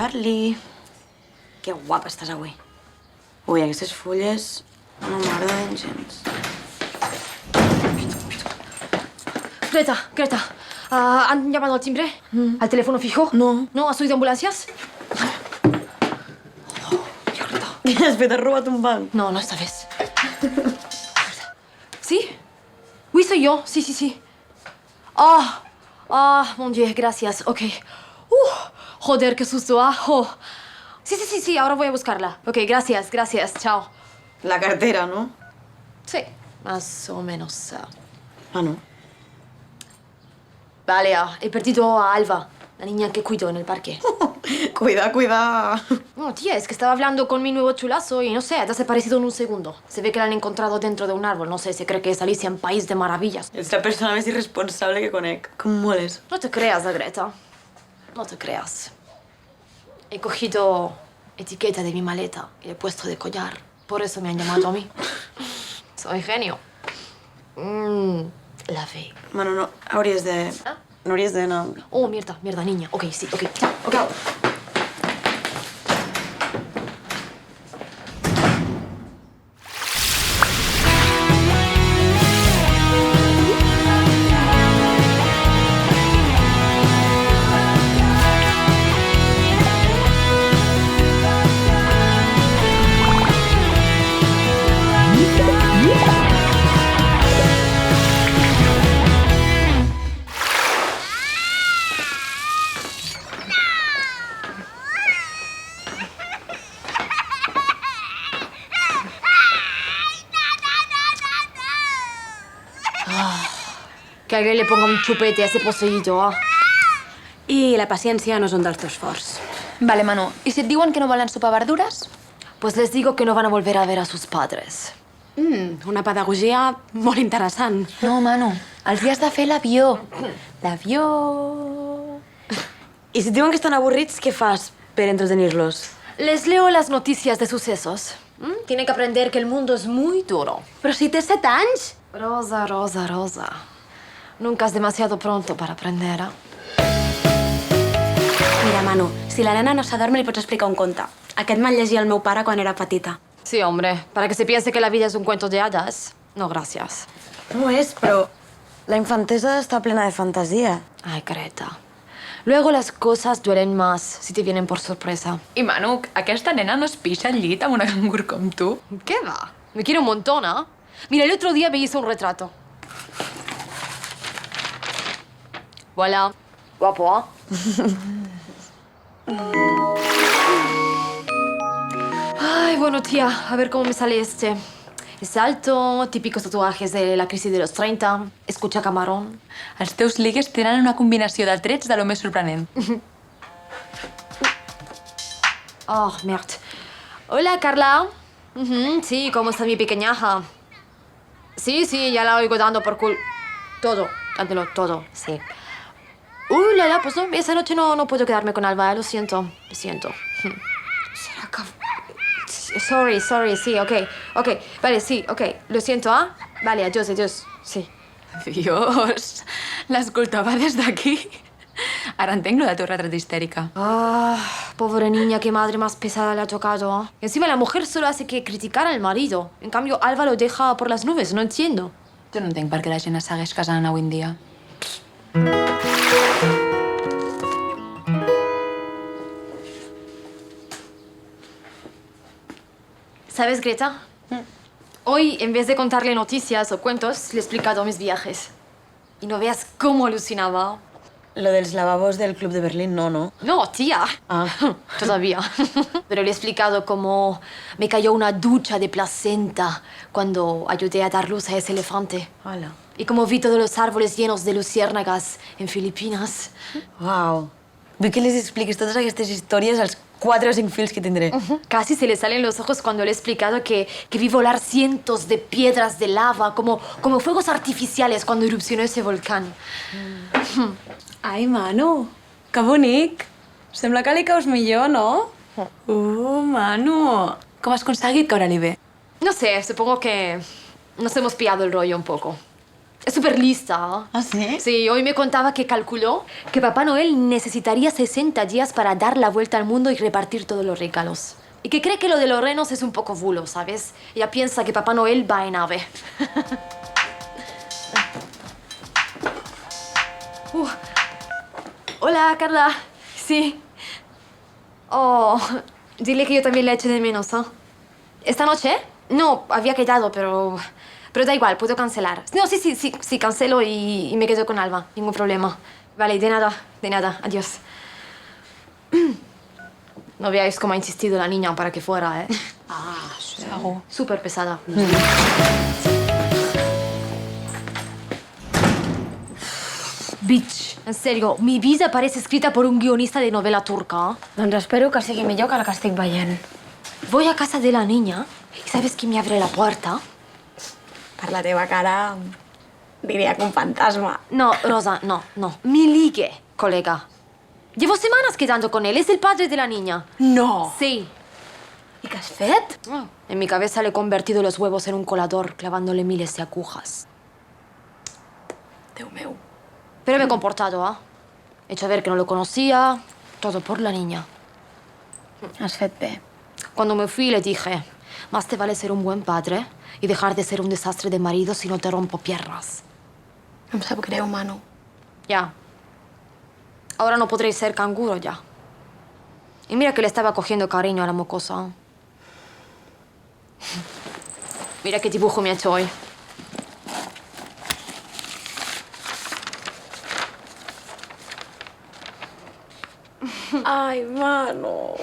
Charlie. Que guapa estàs avui. Ui, aquestes fulles no m'agraden gens. Greta, ¿han llamado al timbre? ¿Al teléfono fijo? No. ¿No? ¿Has oído ambulancias? Què has fet? Has robat un banc? No, esta vez. ¿Sí? Oui, soy yo. Sí. Mon Dieu, gracias. Ok. Joder, qué susto. Sí, ahora voy a buscarla. Ok, gracias. Chao. La cartera, no? Sí, más o menos. Ah, no. Vale, he perdido a Alba, la niña que cuido en el parque. Cuida. No, tía, es que estaba hablando con mi nuevo chulazo y no sé, ha desaparecido en un segundo. Se ve que la han encontrado dentro de un árbol. No sé, se cree que es Alicia en País de Maravillas. Ets la persona més irresponsable que conec. Com moles. No te creas, Greta. No te creas. He cogido etiqueta de mi maleta y le he puesto de collar. Por eso me han llamado a mí. Soy genio. La fe. Manu, no hauries de... No hauries d'anar... Oh, mierda, niña. Ok, sí, ok. Que alguien le ponga un chupete a ese poseído, I la paciència no és un dels teus forts. Vale, Manu. I si et diuen que no volen sopar verdures? Pues les digo que no van a volver a ver a sus padres. Una pedagogia molt interessant. No, Manu. Els dies de fer l'avió. L'avió... I si et diuen que estan avorrits, què fas per entretenir-los? Les leo las noticias de sucesos. Tienen que aprender que el mundo es muy duro. Però si té 7 anys! Rosa. Nunca es demasiado pronto para aprender, ¿eh? Mira, Manu, si la nena no s'adorm, li pots explicar un conte. Aquest me'l llegia el meu pare quan era petita. Sí, hombre, para que se piense que la vida es un cuento de hadas. No, gracias. No és, però la infantesa està plena de fantasia. Ay, Greta. Luego las cosas duelen más si te vienen por sorpresa. I, Manu, aquesta nena no es pixa al llit amb una cangur com tu? ¿Qué va? Me quiere un montón, ¿ah? Mira, el otro día me hizo un retrato. Voilà. Guapo, ¿ah? Ay, bueno, tía, a ver cómo me sale este. Es alto, típicos tatuajes de la crisis de los 30, escucha camarón. Els teus ligues tenen una combinació de trets de lo més sorprenent. Oh, merde. Hola, Carla. Sí, ¿cómo está mi pequeñaja? Sí, ya la oigo dando por todo, dándolo todo, sí. Pues no, esa noche no puedo quedarme con Alba, lo siento. Serà que... Sorry, sí, ok. Vale, sí, ok. Lo siento, ¿ah? Vale, adiós, sí. Dios, l'escoltava des d'aquí. Ara entenc lo de tu retrat histèrica. Pobre niña, qué madre más pesada le ha tocado, ¿ah? Encima la mujer solo hace que criticar al marido. En cambio, Alba lo deja por las nubes, no entiendo. Jo no entenc per què la gent es segueix casant avui en dia. ¿Sabes, Greta? Hoy, en vez de contarle noticias o cuentos, le he explicado mis viajes. Y no veas cómo alucinaba. Lo dels lavabos del Club de Berlín, no. No, tía. Todavía. Pero le he explicado cómo me cayó una ducha de placenta cuando ayudé a dar luz a ese elefante. Hola. Y cómo vi todos los árboles llenos de luciérnagas en Filipinas. Uau. Vull que les expliquis totes aquestes històries als 4 o 5 fills que tindré. Casi se le salen los ojos cuando le he explicado que vi volar cientos de piedras de lava, como fuegos artificiales cuando erupcionó ese volcán. Ai, Manu, que bonic. Sembla que li caus millor, no? Manu. Com has aconseguit caure-li bé? No sé, supongo que nos hemos pillado el rollo un poco. Es súper lista. ¿Ah, sí? Sí, hoy me contaba que calculó que Papá Noel necesitaría 60 días para dar la vuelta al mundo y repartir todos los regalos. Y que cree que lo de los renos es un poco bulo, ¿sabes? Ella piensa que Papá Noel va en ave. Hola, Carla. Sí. Oh, dile que yo también la echo de menos, ¿ah? ¿Esta noche? No, había quedado, pero da igual, puedo cancelar. No, sí, cancelo y me quedo con Alba. Ningún problema. Vale, de nada. Adiós. No veáis cómo ha insistido la niña para que fuera, ¿eh? Segur. Súper pesada. Bitch, en serio, mi vida parece escrita por un guionista de novela turca. Doncs espero que sigui millor que la que estic veient. Voy a casa de la niña y ¿sabes quién me abre la puerta? Per la teva cara, diria que un fantasma. No, Rosa, no. Mi ligue, colega. Llevo semanas quedando con él, es el padre de la niña. No! Sí. I què has fet? En mi cabeza le he convertido los huevos en un colador, clavándole miles de agujas. Déu meu. Pero me he comportado, ¿ah? He hecho ver que no lo conocía, todo por la niña. Has fet bé. Cuando me fui le dije, más te vale ser un buen padre y dejar de ser un desastre de marido si no te rompo piernas. Em sap greu, Manu. Ya. Ahora no podréis ser canguro ya. Y mira que le estaba cogiendo cariño a la mocosa. Mira qué dibujo me ha hecho hoy. Ai, Manu.